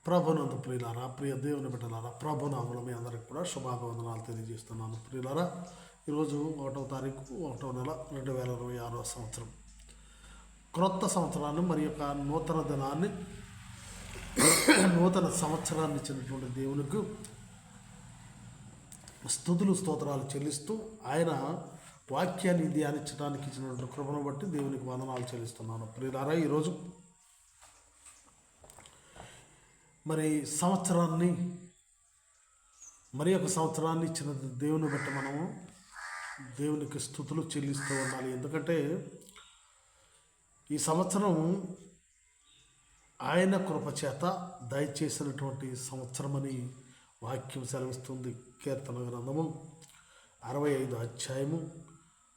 ప్రభునందు ప్రియులారా, ప్రియ దేవుని బిడ్డలారా, ప్రభునామములో మీ అందరికి కూడా శుభాభివందనాలు తెలియజేస్తున్నాను. ప్రియులారా, ఈరోజు 1వ తారీఖు 1వ నెల 2026 సంవత్సరం, క్రొత్త సంవత్సరాన్ని మరి యొక్క నూతన దినాన్ని, నూతన సంవత్సరాన్ని ఇచ్చినటువంటి దేవునికి స్తుతులు స్తోత్రాలు చెల్లిస్తూ ఆయన వాక్యాన్ని ధ్యానించడానికి ఇచ్చినటువంటి కృపను బట్టి దేవునికి వందనాలు చెల్లిస్తున్నాను. ప్రియులారా, ఈరోజు మరి సంవత్సరాన్ని, మరి ఒక సంవత్సరాన్ని ఇచ్చిన దేవుని బట్టి మనము దేవునికి స్తుతులు చెల్లిస్తూ ఉండాలి. ఎందుకంటే ఈ సంవత్సరం ఆయన కృపచేత దయచేసినటువంటి సంవత్సరమని వాక్యం సెలవిస్తుంది. కీర్తన గ్రంథము 65 అధ్యాయము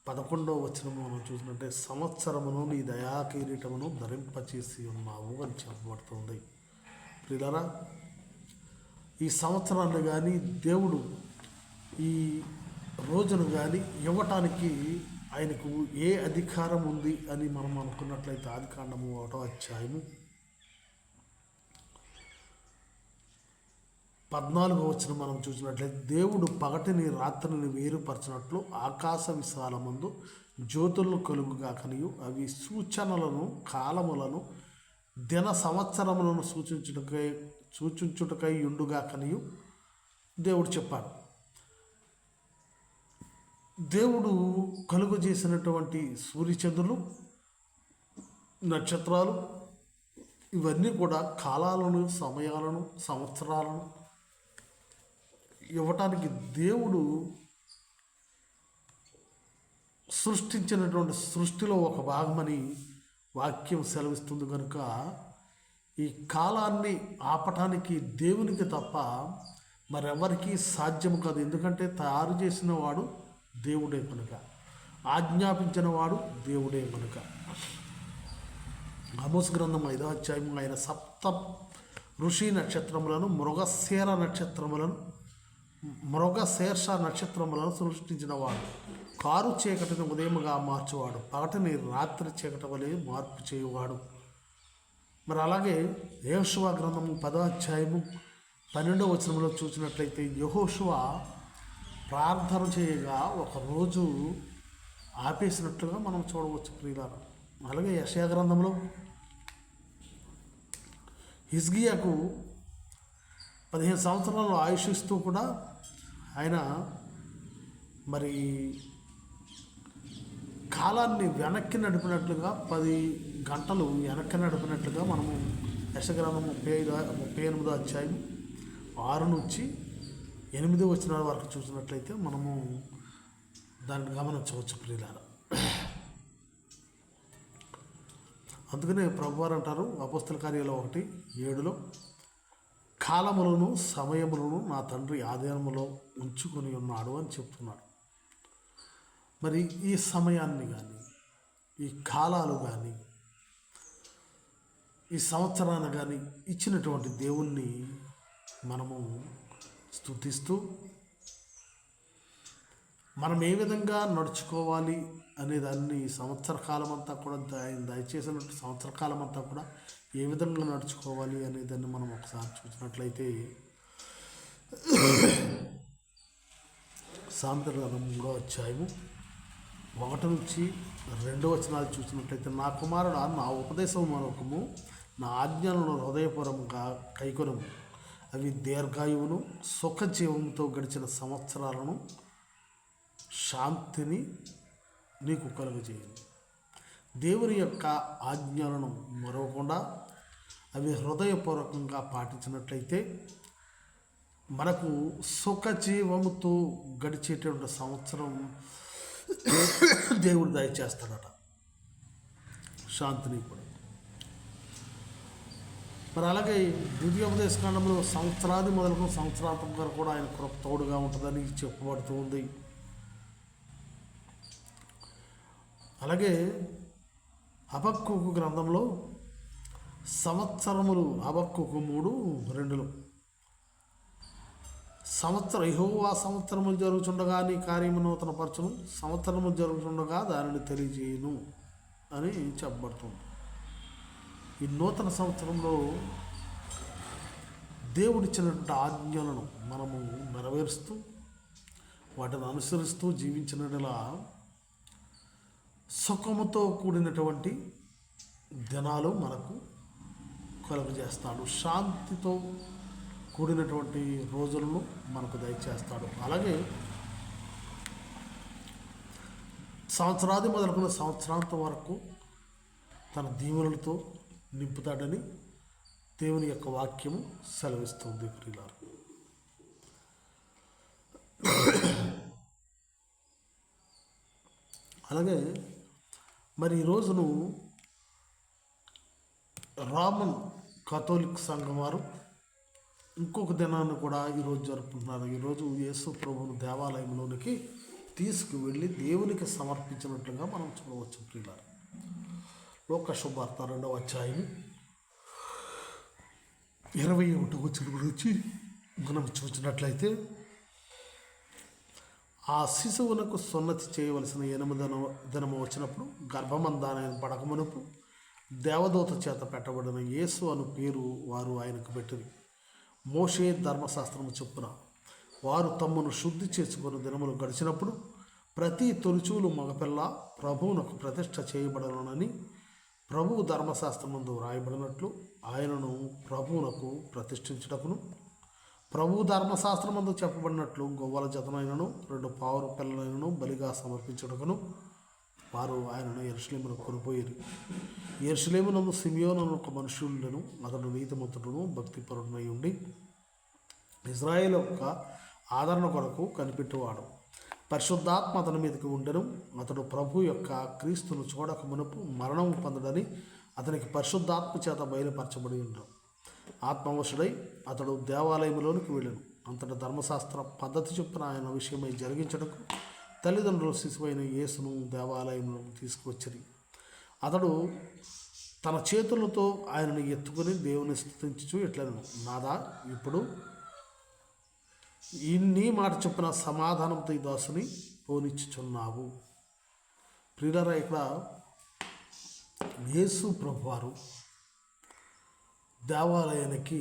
11వ వచనము మనం చూసినట్టే, సంవత్సరమును నీ దయా కిరీటమును ధరింపచేసి ఉన్నావు అని చెప్పబడుతుంది. ప్రియులారా, ఈ సంవత్సరాన్ని కానీ దేవుడు ఈ రోజును కానీ ఇవ్వటానికి ఆయనకు ఏ అధికారం ఉంది అని మనం అనుకున్నట్లయితే ఆదికాండము 1వ అధ్యాయము 14వ వచనం మనం చూసినట్లయితే, దేవుడు పగటిని రాత్రిని వేరుపరచినట్లు ఆకాశ విశాలమందు జ్యోతులను కలుగుగాకనియు అవి సూచనలను కాలములను దిన సంవత్సరములను సూచించుటకై ఉండుగాకనియు దేవుడు చెప్పాడు. దేవుడు కలుగు చేసినటువంటి సూర్యచంద్రులు, నక్షత్రాలు ఇవన్నీ కూడా కాలాలను, సమయాలను, సంవత్సరాలను ఇవ్వటానికి దేవుడు సృష్టించినటువంటి సృష్టిలో ఒక భాగమని వాక్యం సెలవిస్తుంది. కనుక ఈ కాలాన్ని ఆపటానికి దేవునికి తప్ప మరెవరికి సాధ్యము కాదు. ఎందుకంటే తయారు చేసిన వాడు దేవుడే కనుక, ఆజ్ఞాపించిన వాడు దేవుడే కనుక. ఆమోస్ గ్రంథం 5వ అధ్యాయము, ఆయన సప్త ఋషి నక్షత్రములను, మృగశీర్ష నక్షత్రములను సృష్టించిన వాడు, కారు చీకటిని ఉదయముగా మార్చువాడు, పగటిని రాత్రి చీకటి వలె మార్పు చేయువాడు. మరి అలాగే యెహోషువ గ్రంథము 10వ అధ్యాయము 12వ వచనంలో చూసినట్లయితే, యెహోషువ ప్రార్థన చేయగా ఒక రోజు ఆపేసినట్లుగా మనం చూడవచ్చు. ప్రియులారా, అలాగే యెషయా గ్రంథంలో హిజ్కియాకు 15 సంవత్సరాలు ఆయుష్ ఇస్తూ కూడా ఆయన మరి కాలాన్ని వెనక్కి నడిపినట్లుగా 10 గంటలు వెనక్కి నడిపినట్లుగా మనము యెషయా గ్రంథం 38వ అధ్యాయం 6 నుంచి 8వ వచనాల వరకు చూసినట్లయితే మనము దాన్ని గమనించవచ్చు. ప్రియులారా, అందుకనే ప్రభువారు అంటారు అపోస్తల కార్యాలు 1:7లో, కాలములను సమయములను నా తండ్రి ఆధీనములో ఉంచుకొని ఉన్నాడు అని చెప్తున్నాడు. మరి ఈ సమయాన్ని కానీ, ఈ కాలాలు కానీ, ఈ సంవత్సరాన్ని కానీ ఇచ్చినటువంటి దేవుణ్ణి మనము స్తుతిస్తూ మనం ఏ విధంగా నడుచుకోవాలి అనేదాన్ని సంవత్సర కాలం అంతా కూడా దయచేసినట్టు సంవత్సర కాలం అంతా కూడా ఏ విధంగా నడుచుకోవాలి అనేదాన్ని మనం ఒకసారి చూసినట్లయితే, సామెతల గ్రంథం 3వ అధ్యాయము 1 నుంచి 2 వచనాలు చూసినట్లయితే, నా కుమారుడా, నా ఉపదేశం మరొకము, నా ఆజ్ఞలను హృదయపూర్వకంగా కైకొనము, అవి దీర్ఘాయువును సుఖజీవంతో గడిచిన సంవత్సరాలను శాంతిని నీకు కలుగజేయండి. దేవుని యొక్క ఆజ్ఞలను మరవకుండా అవి హృదయపూర్వకంగా పాటించినట్లయితే మనకు సుఖజీవముతో గడిచేటువంటి సంవత్సరం దేవుడు దయచేస్తాడట, శాంతిని కూడా. మరి అలాగే ద్వితీయోపదేశకాండంలో సంవత్సరాది మొదలుకు సంవత్సరాంతం వరకు కూడా ఆయన కృప తోడుగా ఉంటుందని చెప్పబడుతూ ఉంది. అలాగే హబక్కూకు గ్రంథంలో సంవత్సరములు, హబక్కూకు 3:2, యెహోవా సంవత్సరములు జరుగుచుండగా నీ కార్యము నూతనపరచును, సంవత్సరము జరుగుతుండగా దానిని తెలియజేయును అని చెప్పబడుతుంది. ఈ నూతన సంవత్సరంలో దేవుడిచ్చినటువంటి ఆజ్ఞలను మనము నెరవేరుస్తూ వాటిని అనుసరిస్తూ జీవించినలా సుఖముతో కూడినటువంటి దినాలు మనకు కలుగజేస్తాడు. శాంతితో కూడినటువంటి రోజులను మనకు దయచేస్తాడు. అలాగే సంవత్సరాది మొదలుకున్న సంవత్సరాంతం వరకు తన దీవెనలతో నింపుతాడని దేవుని యొక్క వాక్యము సెలవిస్తుంది. ప్రియులారా, అలాగే మరి ఈ రోజును రామన్ కాథోలిక్ సంఘం వారు ఇంకొక దినాన్ని కూడా ఈరోజు జరుపుకుంటున్నారు. ఈరోజు యేసు ప్రభువును దేవాలయంలోనికి తీసుకువెళ్ళి దేవునికి సమర్పించినట్లుగా మనం చూడవచ్చు. ప్రియులారా, లోక శుభార్త 2వ అధ్యాయం 21వ వచనం గురించి మనం చూసినట్లయితే, ఆ శిశువునకు సున్నతి చేయవలసిన 8వ దినము వచ్చినప్పుడు గర్భమందాన పడకమునపు దేవదూత చేత పెట్టబడిన యేసు అను పేరు వారు ఆయనకు పెట్టింది. మోషే ధర్మశాస్త్రము చొప్పున వారు తమ్మును శుద్ధి చేసుకుని దినములు గడిచినప్పుడు ప్రతి తొలిచూలు మగపిల్ల ప్రభువునకు ప్రతిష్ఠ చేయబడనునని ప్రభువు ధర్మశాస్త్రమందు వ్రాయబడినట్లు ఆయనను ప్రభువునకు ప్రతిష్ఠించుటకును, ప్రభు ధర్మశాస్త్రమందు చెప్పబడినట్లు గొవ్వల జతనైనను 2 పావుర పిల్లలైనను బలిగా సమర్పించుటకును వారు ఆయనను యెరూషలేమును కొనిపోయారు. యెరూషలేమునందు సిమియోను అను ఒక మనుష్యుడును, అతడు నీతిమంతుడును భక్తిపరుడునై ఉండి ఇజ్రాయేల్ యొక్క ఆదరణ కొరకు కనిపెట్టువాడు. పరిశుద్ధాత్మ అతని మీదకి ఉండెను. అతడు ప్రభు యొక్క క్రీస్తును చూడక మునుపు మరణం పొందడని అతనికి పరిశుద్ధాత్మ చేత బయలుపరచబడి ఉండడు. ఆత్మవశుడై అతడు దేవాలయంలోనికి వెళ్ళాను. అంతటా ధర్మశాస్త్ర పద్ధతి చొప్పున ఆయన విషయమై జరిగించటకు తల్లిదండ్రులు శిశువైన యేసును దేవాలయంలో తీసుకువచ్చారు. అతడు తన చేతులతో ఆయనను ఎత్తుకుని దేవుని స్తుతించుచు ఇట్లను, నాదా, ఇప్పుడు నీ మాట చొప్పున సమాధానంతో ఈ దాసుని పోనిచ్చుచున్నావు. ప్రియులారా, ఇక్కడ యేసు ప్రభువారు దేవాలయానికి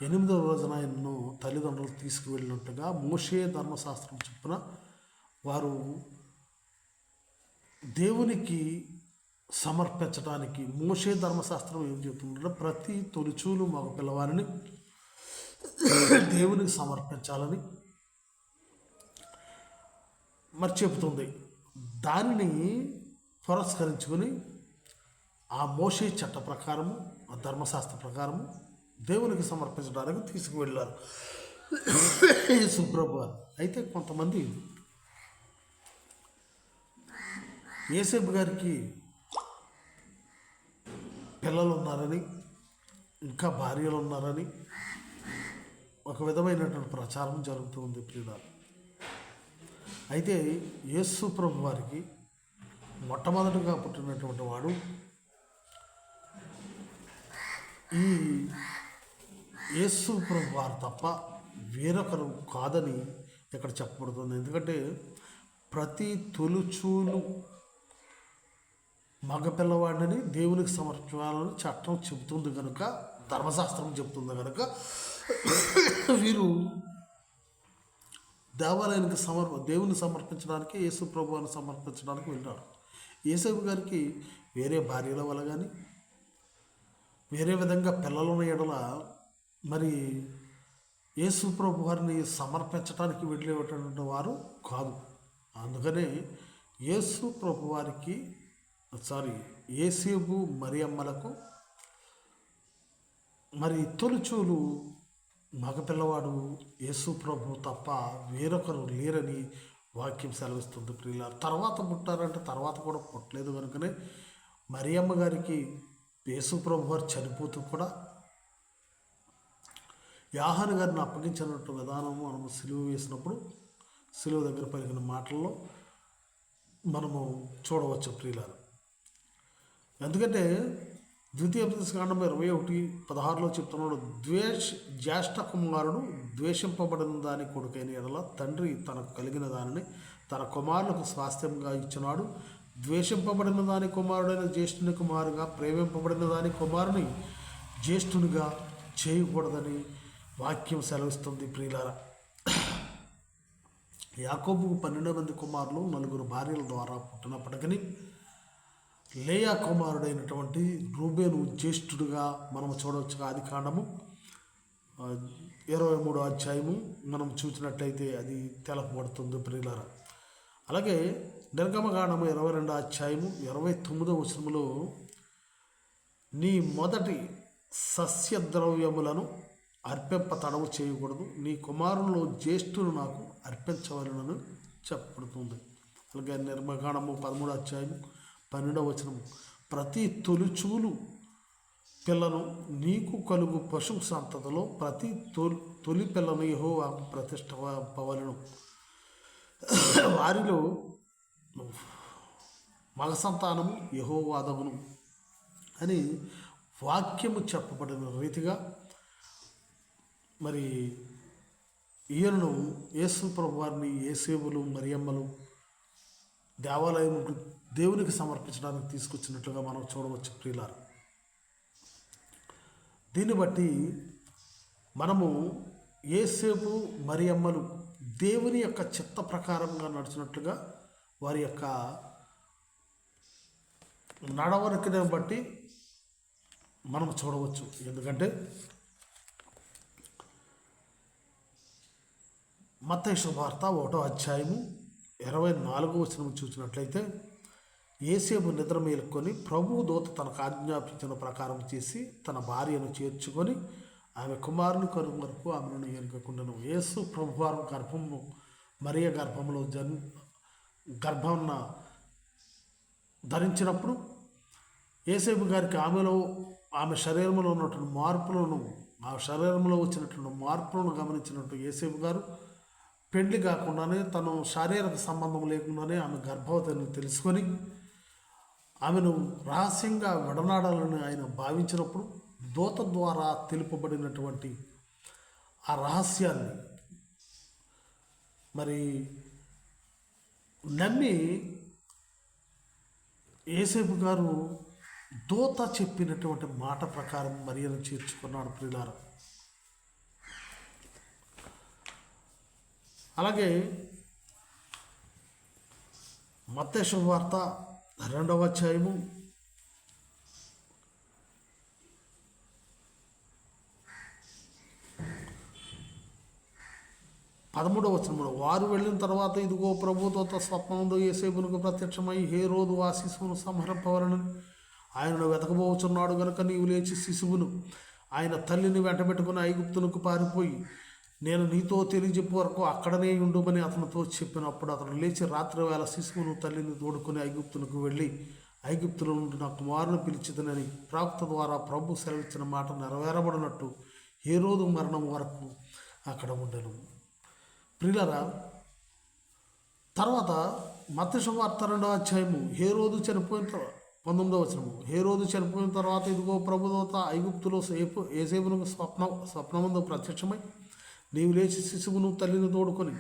8వ రోజున ఆయనను తల్లిదండ్రులు తీసుకువెళ్ళినట్టుగా మోషే ధర్మశాస్త్రం చొప్పున వారు దేవునికి సమర్పించడానికి మోషే ధర్మశాస్త్రం ఏం చెప్తుందంటే ప్రతి తొలిచూలు మగ పిల్లవారిని దేవునికి సమర్పించాలని మరి చెబుతుంది. దానిని పురస్కరించుకొని ఆ మోషే చట్ట ప్రకారము, ఆ ధర్మశాస్త్ర ప్రకారము దేవునికి సమర్పించడానికి తీసుకువెళ్ళారు యేసు ప్రభువారు. అయితే కొంతమంది యేసేపు గారికి పిల్లలు ఉన్నారని, ఇంకా భార్యలు ఉన్నారని ఒక విధమైనటువంటి ప్రచారం జరుగుతుంది. ప్రియులారా, అయితే యేసు ప్రభు వారికి మొట్టమొదటిగా పుట్టినటువంటి వాడు ఈ యేసు ప్రభు వారు తప్ప వేరొకరు కాదని ఇక్కడ చెప్పబడుతుంది. ఎందుకంటే ప్రతి తొలిచూలు మగపిల్లవాడిని దేవునికి సమర్పించాలని చట్టం చెబుతుంది కనుక, ధర్మశాస్త్రం చెబుతుంది కనుక వీరు దేవాలయానికి దేవుని సమర్పించడానికి, యేసు ప్రభువుని సమర్పించడానికి వెళ్ళారు. యేసేపు గారికి వేరే భార్యల వల్ల కానీ వేరే విధంగా పిల్లలున్న ఎడల మరి యేసు ప్రభు వారిని సమర్పించడానికి వెళ్ళేటటువంటి వారు కాదు. అందుకనే యేసు ప్రభు వారికి యేసేపు మరియమ్మలకు మరి తొలిచూలు మగపిల్లవాడు యేసు ప్రభు తప్ప వేరొకరు లేరని వాక్యం సెలవిస్తుంది. ప్రియులారా, తర్వాత పుట్టారంటే తర్వాత కూడా పుట్టలేదు కనుకనే మరియమ్మ గారికి యేసు ప్రభు వారు చనిపోతూ కూడా యోహాను గారిని అప్పగించినట్టు విధానము మనము సిలువ వేసినప్పుడు సిలువ దగ్గర పలికిన మాటల్లో మనము చూడవచ్చు. ప్రియులారా, ఎందుకంటే ద్వితీయోపదేశకాండం 21:16 చెప్తున్నాడు, జ్యేష్ఠ కుమారుడు ద్వేషింపబడిన దాని కొడుకైన ఎడల తండ్రి తనకు కలిగిన దానిని తన కుమారులకు స్వాస్థ్యంగా ఇచ్చినాడు. ద్వేషింపబడిన దాని కుమారుడైన జ్యేష్ఠుని కుమారుగా, ప్రేమింపబడిన దాని కుమారుని జ్యేష్ఠునిగా చేయకూడదని వాక్యం సెలవిస్తుంది. ప్రియులారా, యాకోబుకు 12 మంది కుమారులు 4 భార్యల ద్వారా పుట్టినప్పటికీ లేయా కుమారుడైనటువంటి రూబేను జ్యేష్ఠుడుగా మనం చూడవచ్చు. ఆదికాండము 23వ అధ్యాయము మనం చూసినట్లయితే అది తెలపబడుతుంది. ప్రియులారా, అలాగే నిర్గమకాండము 22వ అధ్యాయము 29వ వచనములో నీ మొదటి సస్యద్రవ్యములను అర్పింప తడవు చేయకూడదు, నీ కుమారుల్లో జ్యేష్ఠులు నాకు అర్పించవలనని చెప్పబడుతుంది. అలాగే నిర్గమకాండము 13వ అధ్యాయము 12వ వచనము ప్రతి తొలిచూలు పిల్లను నీకు కలుగు పశు సంతతిలో ప్రతి తొలి పిల్లను యెహోవాకు ప్రతిష్ఠింపవలెను, వారిలో మగ సంతానము యెహోవాదగును అని వాక్యము చెప్పబడిన రీతిగా మరి ఈయనను యేసు ప్రభువారిని యేసేబులు మరియమ్మలు దేవాలయముకు దేవునికి సమర్పించడానికి తీసుకొచ్చినట్లుగా మనం చూడవచ్చు. ప్రియులారా, దీన్ని బట్టి మనము యేసేపు మరియమ్మలు దేవుని యొక్క చిత్త ప్రకారంగా నడిచినట్లుగా వారి యొక్క నడవడికను బట్టి మనం చూడవచ్చు. ఎందుకంటే మత్తయి శుభవార్త 1వ అధ్యాయము 24వ వచనం చూసినట్లయితే యేసేపు నిద్ర మేలుకొని ప్రభువు దూత తనకు ఆజ్ఞాపించిన ప్రకారం చేసి తన భార్యను చేర్చుకొని ఆమె కుమారుని కరువు వరకు ఆమెను ఎరుగకుండాను. యేసు ప్రభువారు గర్భము మరియ గర్భంలో గర్భాన్న ధరించినప్పుడు యేసేపు గారికి ఆమె శరీరంలో ఉన్నటువంటి మార్పులను, ఆ శరీరంలో వచ్చినటువంటి మార్పులను గమనించినట్టు యేసేపు గారు పెళ్లి కాకుండానే తను శారీరక సంబంధం లేకుండానే ఆమె గర్భవతిని తెలుసుకొని ఆమెను రహస్యంగా విడనాడాలని ఆయన భావించినప్పుడు దూత ద్వారా తెలుపబడినటువంటి ఆ రహస్యాన్ని మరి నమ్మి యేసేపు గారు దూత చెప్పినటువంటి మాట ప్రకారం మరియను చేర్చుకున్నాడు. ప్రియులారా, అలాగే మత్తయి శుభవార్త 2వ అధ్యాయము 13వ వచనములో వారు వెళ్ళిన తర్వాత ఇదిగో ప్రభుదూత స్వప్నములో యేసేపునకు ప్రత్యక్షమై హేరోదు ఆ శిశువును సంహరింపవలనని ఆయనను వెతకబోచున్నాడు గనుక నీవు లేచి శిశువును ఆయన తల్లిని వెంటబెట్టుకుని ఐగుప్తునకు పారిపోయి నేను నీతో తెలియజెప్పు వరకు అక్కడనే ఉండుమని అతనితో చెప్పినప్పుడు అతను లేచి రాత్రి వేళ శిశువును తల్లిని తోడుకొని ఐగుప్తునకు వెళ్ళి ఐగుప్తుల నుండి నా కుమారుని పిలిచిదనని ప్రవక్త ద్వారా ప్రభు సెలవిచ్చిన మాట నెరవేరబడినట్టు హేరోదు మరణం వరకు అక్కడ ఉండెను. ప్రియులారా, తర్వాత మత్తయి శుభవార్త 2వ అధ్యాయము హేరోదు చనిపోయిన 19వ వచనము హేరోదు చనిపోయిన తర్వాత ఇదిగో ప్రభుదూత ఐగుప్తులో యేసేపునకు స్వప్నమందు ప్రత్యక్షమై నీవు లేచి శిశువును తల్లిని తోడుకొని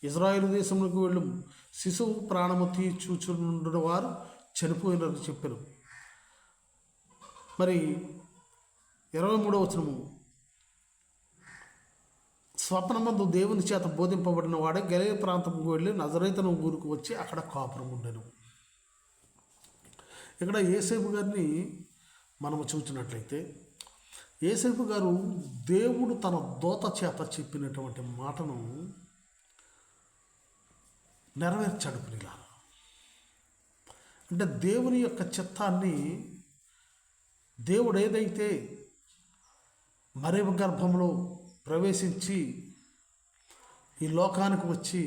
ఇజ్రాయేలు దేశమునకు వెళ్ళు, శిశువు ప్రాణము తీర్చుచుండిన వారు చనిపోయినని చెప్పాను. మరి 23వ వచనము స్వప్నమందు దేవుని చేత బోధింపబడిన వాడే గలిలయ ప్రాంతంకు వెళ్ళి నజరేతను ఊరుకు వచ్చి అక్కడ కాపురం ఉండెను. ఇక్కడ యేసేపు గారిని మనము చూసినట్లయితే యేసేపు గారు దేవుడు తన దూత చేత చెప్పినటువంటి మాటను నెరవేర్చాడు. ప్రియులారా, అంటే దేవుని యొక్క చిత్తాన్ని దేవుడు ఏదైతే మరియ గర్భంలో ప్రవేశించి ఈ లోకానికి వచ్చి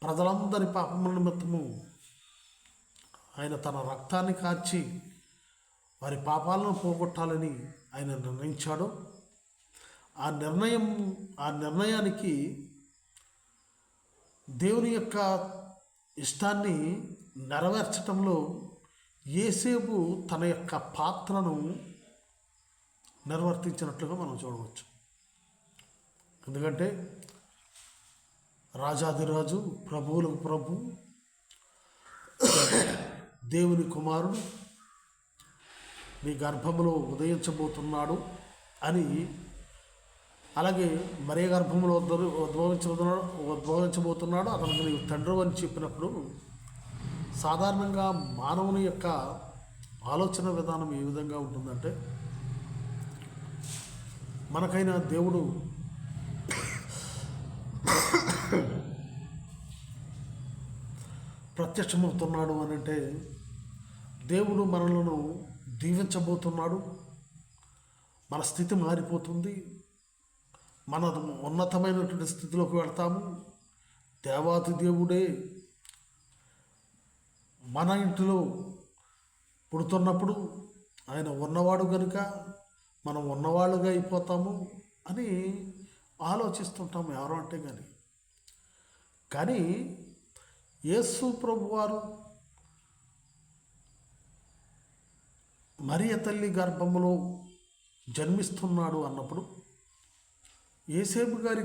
ప్రజలందరి పాపముల నిమిత్తము ఆయన తన రక్తాన్ని కార్చి వారి పాపాలను పోగొట్టాలని ఆయన నిర్ణయించాడు. ఆ నిర్ణయానికి దేవుని యొక్క ఇష్టాన్ని నెరవేర్చడంలో యేసేపు తన యొక్క పాత్రను నిర్వర్తించినట్లుగా మనం చూడవచ్చు. ఎందుకంటే రాజాదిరాజు, ప్రభువులకు ప్రభు, దేవుని కుమారుడు నీ గర్భంలో ఉదయించబోతున్నాడు అని, అలాగే మరియ గర్భంలో ఉద్భవించబోతున్నాడు, అతనికి నీవు తండ్రి అని చెప్పినప్పుడు సాధారణంగా మానవుని యొక్క ఆలోచన విధానం ఏ విధంగా ఉంటుందంటే, మనకైనా దేవుడు ప్రత్యక్షమవుతున్నాడు అని అంటే దేవుడు మనలను దీవించబోతున్నాడు, మన స్థితి మారిపోతుంది, మన ఉన్నతమైనటువంటి స్థితిలోకి వెళ్తాము, దేవాతి దేవుడే మన ఇంటిలో పుడుతున్నప్పుడు ఆయన ఉన్నవాడు కనుక మనం ఉన్నవాళ్ళుగా అయిపోతాము అని ఆలోచిస్తుంటాము ఎవరు అంటే. కానీ యేసు ప్రభువారు మరియ తల్లి గర్భములో జన్మిస్తున్నాడు అన్నప్పుడు యేసేపు గారి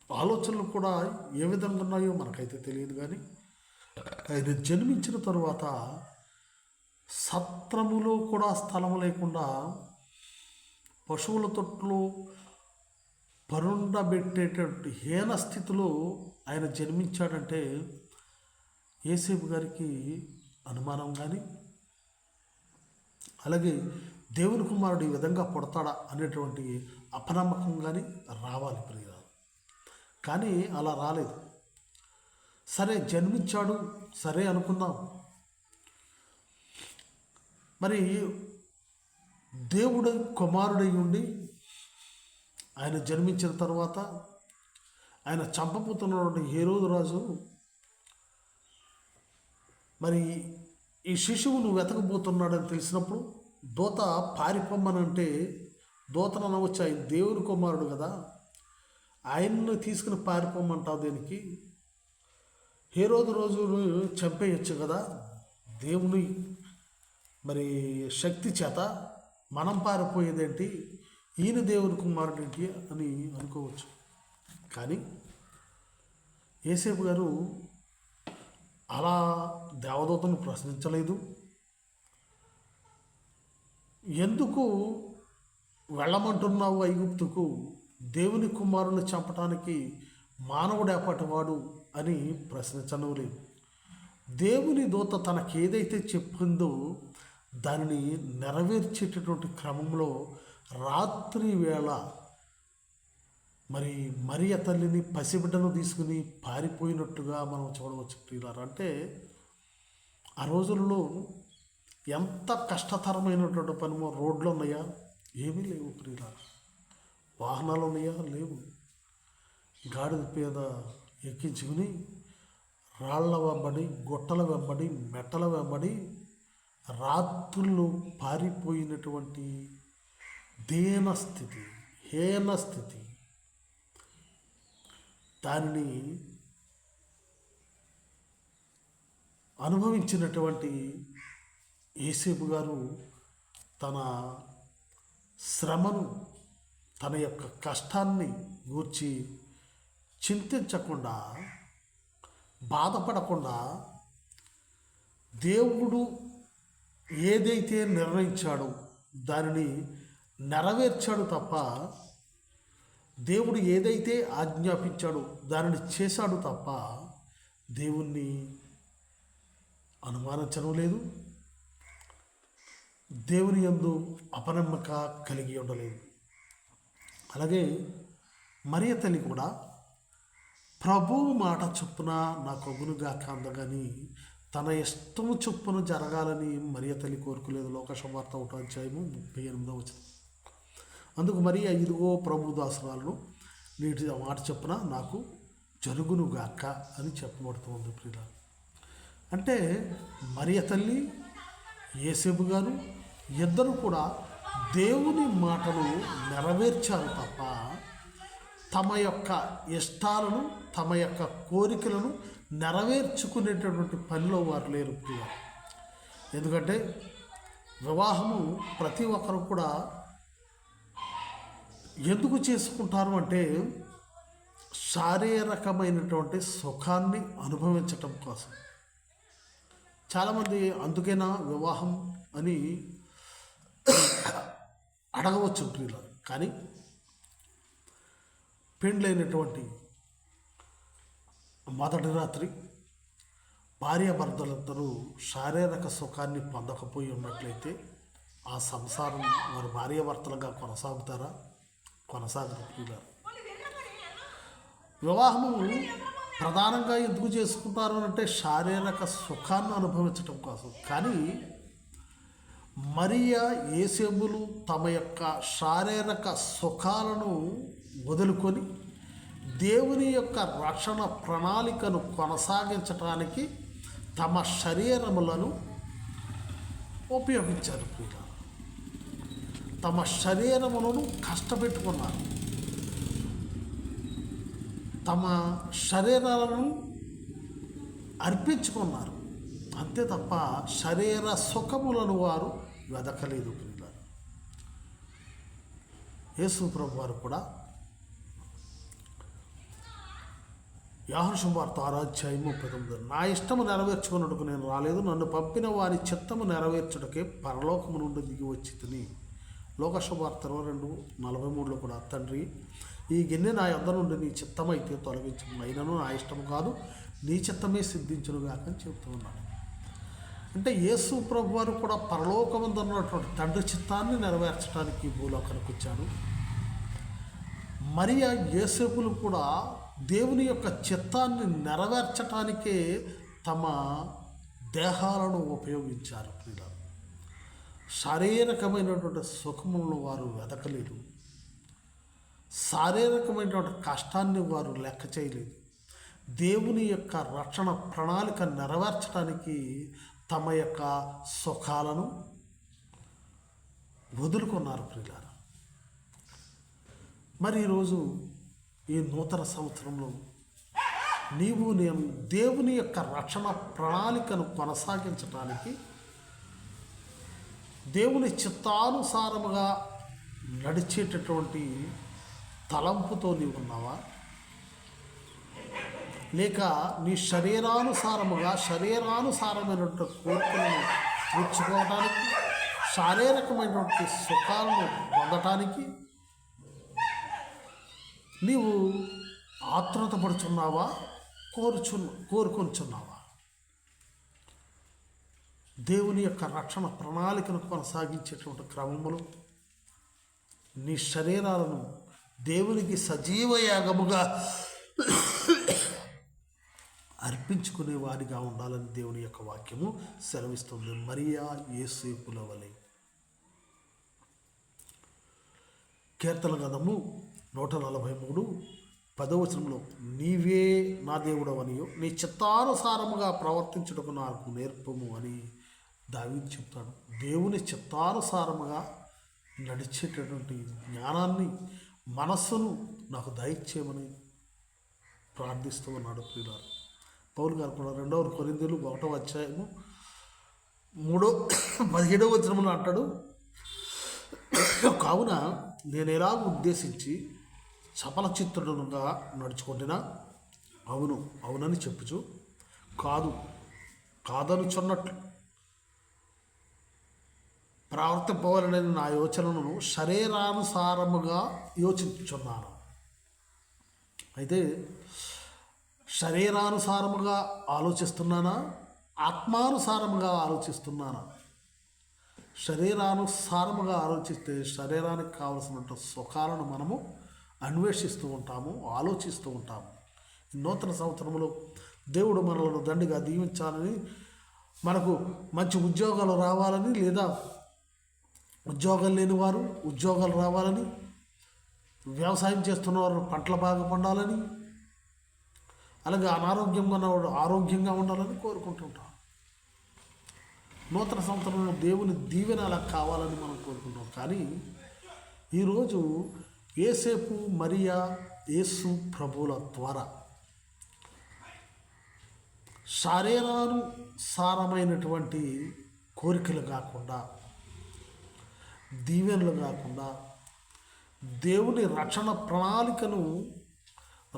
ఆలోచనలు కూడా ఏ విధంగా ఉన్నాయో మనకైతే తెలియదు. కానీ ఆయన జన్మించిన తరువాత సత్రములో కూడా స్థలము లేకుండా పశువుల తొట్లు పరుండబెట్టేటువంటి హీన స్థితిలో ఆయన జన్మించాడంటే యేసేపు గారికి అనుమానం కానీ, అలాగే దేవుని కుమారుడు ఈ విధంగా పుడతాడా అనేటువంటి అపనమ్మకం కానీ రావాలి ప్రియులారా. కానీ అలా రాలేదు. సరే జన్మించాడు, సరే అనుకుందాం. మరి దేవుడు కుమారుడై ఉండి ఆయన జన్మించిన తర్వాత ఆయన చంపబోతున్నటువంటి హేరోదు రాజు మరి ఈ శిశువును వెతకబోతున్నాడని తెలిసినప్పుడు దూత పారిపోమ్మనంటే దూతను అనవచ్చు, ఆయన దేవుని కుమారుడు కదా, ఆయన్ను తీసుకుని పారిపోమ్మంటావు దేనికి? హేరోదు రోజును చంపేయచ్చు కదా, దేవుని మరి శక్తి చేత మనం పారిపోయేదేంటి, ఈయన దేవుని కుమారుడు ఏంటి అని అనుకోవచ్చు. కానీ యేసేపు గారు అలా దేవదూతను ప్రశ్నించలేదు. ఎందుకు వెళ్ళమంటున్నావు ఐగుప్తుకు, దేవుని కుమారుని చంపటానికి మానవుడు ఏపటివాడు అని ప్రశ్నించనలేదు. దేవుని దూత తనకేదైతే చెప్పిందో దానిని నెరవేర్చేటటువంటి క్రమంలో రాత్రి వేళ మరి మరియ తల్లిని పసిబిడ్డను తీసుకుని పారిపోయినట్టుగా మనం చూడవచ్చు ప్రియులారా. అంటే ఆ రోజుల్లో ఎంత కష్టతరమైనటువంటి పని. రోడ్లు ఉన్నాయా? ఏమీ లేవు ప్రియులారా. వాహనాలు ఉన్నాయా? లేవు. గాడిద మీద ఎక్కించుకుని రాళ్ల వెంబడి, గుట్టల వెంబడి, మెట్టల వెంబడి రాత్రులు పారిపోయినటువంటి దీనస్థితి, హీనస్థితి, దానిని అనుభవించినటువంటి యేసేపు గారు తన శ్రమను, తన యొక్క కష్టాన్ని గూర్చి చింతించకుండా, బాధపడకుండా దేవుడు ఏదైతే నిర్ణయించాడో దానిని నెరవేర్చాడు తప్ప, దేవుడు ఏదైతే ఆజ్ఞాపించాడో దానిని చేశాడు తప్ప దేవుణ్ణి అనుమానించడం లేదు, దేవుని యందు అపనమ్మక కలిగి ఉండలేదు. అలాగే మరియ తల్లి కూడా ప్రభువు మాట చొప్పున నా కొగునుగాక అందగాని తన ఇష్టము చొప్పున జరగాలని మరియ తల్లి కోరుకోలేదు. లోకసువార్త 1:38 అందుకు మరి ఇదిగో ప్రభు దాసురాలను నీటి మాట చొప్పున నాకు జరుగునుగాక అని చెప్పబడుతుంది ప్రియుల. అంటే మరియ తల్లి, యేసేపు గారు ఇద్దరు కూడా దేవుని మాటను నెరవేర్చారు తప్ప తమ యొక్క ఇష్టాలను, తమ యొక్క కోరికలను నెరవేర్చుకునేటటువంటి పనిలో వారు లేరు ప్రియ. ఎందుకంటే వివాహము ప్రతి ఒక్కరు కూడా ఎందుకు చేసుకుంటారు అంటే శారీరకమైనటువంటి సుఖాన్ని అనుభవించటం కోసం. చాలామంది అందుకేనా వివాహం అని అడగవచ్చు ప్రియుల. కానీ పెండ్లైనటువంటి మొదటి రాత్రి భార్యాభర్తలందరూ శారీరక సుఖాన్ని పొందకపోయి ఉన్నట్లయితే ఆ సంసారం వారి భార్యాభర్తలుగా కొనసాగుతారా? కొనసాగరు ప్రియుల. వివాహము ప్రధానంగా ఎందుకు చేసుకుంటారు అంటే శారీరక సుఖాన్ని అనుభవించడం కోసం. కానీ మరియా యేసేబులు తమ యొక్క శారీరక సుఖాలను వదులుకొని దేవుని యొక్క రక్షణ ప్రణాళికను కొనసాగించడానికి తమ శరీరములను ఉపయోగించారు ప్రియుల. తమ శరీరములను కష్టపెట్టుకున్నారు, తమ శరీరాలను అర్పించుకున్నారు. అంతే తప్ప శరీర సుఖములను వారు వెదకలేదు ప్రియుల. యేసు ప్రభు వారు కూడా యోహాను సువార్త 6:39, నా ఇష్టము నెరవేర్చుకున్నట్టుకు నేను రాలేదు, నన్ను పంపిన వారి చిత్తము నెరవేర్చుటకే పరలోకము నుండి దిగి వచ్చి తిని. లోక సువార్త 22:43 కూడా, తండ్రి ఈ గిన్నె నా యొద్ద నుండి నీ చిత్తమైతే తొలగించను, అయినను నా ఇష్టము కాదు నీ చిత్తమే సిద్ధించునుగాక అని చెబుతూ ఉన్నాడు. అంటే యేసు ప్రభు వారు కూడా పరలోకమందు ఉన్నటువంటి తండ్రి చిత్తాన్ని నెరవేర్చడానికి భూలోకానికి వచ్చాడు. మరియా యోసేపులు కూడా దేవుని యొక్క చిత్తాన్ని నెరవేర్చటానికే తమ దేహాలను ఉపయోగించారు ప్రియుల. శారీరకమైనటువంటి సుఖములను వారు వెతకలేదు, శారీరకమైనటువంటి కష్టాన్ని వారు లెక్క చేయలేదు. దేవుని యొక్క రక్షణ ప్రణాళిక నెరవేర్చడానికి తమ యొక్క సుఖాలను వదులుకున్నారు ప్రియులారా. మరి ఈరోజు ఈ నూతన సంవత్సరంలో నీవు నేను దేవుని యొక్క రక్షణ ప్రణాళికను కొనసాగించడానికి దేవుని చిత్తానుసారముగా నడిచేటటువంటి తలంపుతో నీవు ఉన్నావా? లేక నీ శరీరానుసారమైనటువంటి కోరికలను తీర్చుకోవటానికి, శారీరకమైనటువంటి సుఖాలను పొందటానికి నీవు ఆతృత పడుచున్నావా? కోరుకొంచున్నావా? దేవుని యొక్క రక్షణ ప్రణాళికను కొనసాగించేటువంటి క్రమములు నీ శరీరాలను దేవునికి సజీవ యాగముగా అర్పించుకునే వారిగా ఉండాలని దేవుని యొక్క వాక్యము సెలవిస్తుంది. మరియా యోసేపుల వలె. కీర్తన గ్రంథము 143:10 నీవే నా దేవుడవనియో నీ చిత్తానుసారముగా ప్రవర్తించుటకు నాకు నేర్పము అని దావీదు చెప్తాడు. దేవుని చిత్తానుసారముగా నడిచేటటువంటి జ్ఞానాన్ని, మనస్సును నాకు దయచేయమని ప్రార్థిస్తూ ఉన్నాడు ప్రియులారా. పౌలు గారు కూడా 2 కొరింథీయులు 1:17 అంటాడు, కావున నేను ఎలాగ ఉద్దేశించి చపల చిత్తుడుగా నడుచుకుంటున్నా అవునని చెప్పుచు కాదనుచున్నట్లు ప్రవర్తింపవాలని నా యోచనను శరీరానుసారముగా యోచించుచున్నాను. అయితే శరీరానుసారముగా ఆలోచిస్తున్నానా? ఆత్మానుసారముగా ఆలోచిస్తున్నానా? శరీరానుసారముగా ఆలోచిస్తే శరీరానికి కావలసినటువంటి సుఖాలను మనము అన్వేషిస్తూ ఉంటాము, ఆలోచిస్తూ ఉంటాము. నూతన సంవత్సరంలో దేవుడు మనలను దండిగా దీవించాలని, మనకు మంచి ఉద్యోగాలు రావాలని, లేదా ఉద్యోగాలు లేని వారు ఉద్యోగాలు రావాలని, వ్యవసాయం చేస్తున్న వారు పంటలు బాగా పండాలని, అలాగే అనారోగ్యంగా ఉన్నవాడు ఆరోగ్యంగా ఉండాలని కోరుకుంటుంటాం. నూతన సంవత్సరంలో దేవుని దీవెన అలా కావాలని మనం కోరుకుంటాం. కానీ ఈరోజు యోసేపు, మరియా, యేసు ప్రభువుల ద్వారా శరీరానుసారమైనటువంటి కోరికలు కాకుండా, దీవెనలు కాకుండా, దేవుని రక్షణ ప్రణాళికను,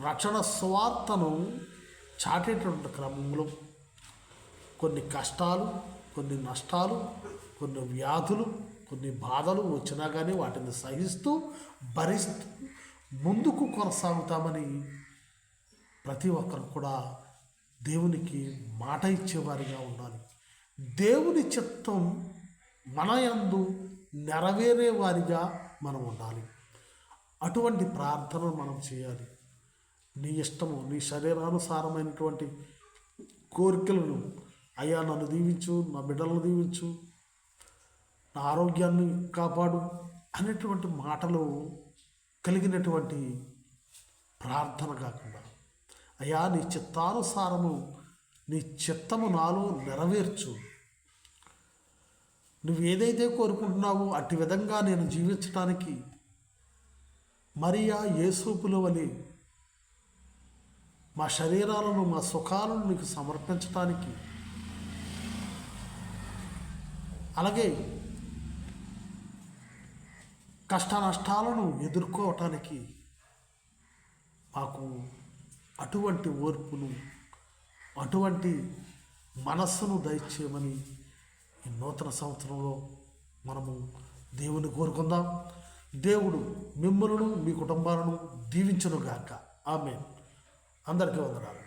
రక్షణ సువార్తను చాటేటువంటి క్రమంలో కొన్ని కష్టాలు, కొన్ని నష్టాలు, కొన్ని వ్యాధులు, కొన్ని బాధలు వచ్చినా కానీ వాటిని సహిస్తూ భరిస్తూ ముందుకు కొనసాగుతామని ప్రతి ఒక్కరు కూడా దేవునికి మాట ఇచ్చేవారిగా ఉండాలి. దేవుని చిత్తం మన యందు నెరవేరే వారిగా మనం ఉండాలి. అటువంటి ప్రార్థనలు మనం చేయాలి. నీ ఇష్టము, నీ శరీరానుసారమైనటువంటి కోరికలను, అయ్యా నన్ను దీవించు, నా బిడ్డలను దీవించు, నా ఆరోగ్యాన్ని కాపాడు అనేటువంటి మాటలు కలిగినటువంటి ప్రార్థన కాకుండా, అయ్యా నీ చిత్తానుసారము, నీ చిత్తము నాలో నెరవేర్చు, నువ్వు ఏదైతే కోరుకుంటున్నావో అట్టి విధంగా నేను జీవించటానికి మరియా యేసూపుల వలె మా శరీరాలను, మా సుఖాలను నీకు సమర్పించటానికి, అలాగే కష్ట నష్టాలను ఎదుర్కోవటానికి మాకు అటువంటి ఓర్పును, అటువంటి మనస్సును దయచేయమని ఈ నూతన సంవత్సరంలో మనము దేవుని కోరుకుందాం. దేవుడు మిమ్మలను, మీ కుటుంబాలను దీవించునుగాక. ఆమేన్. అందరికీ వందనాలు.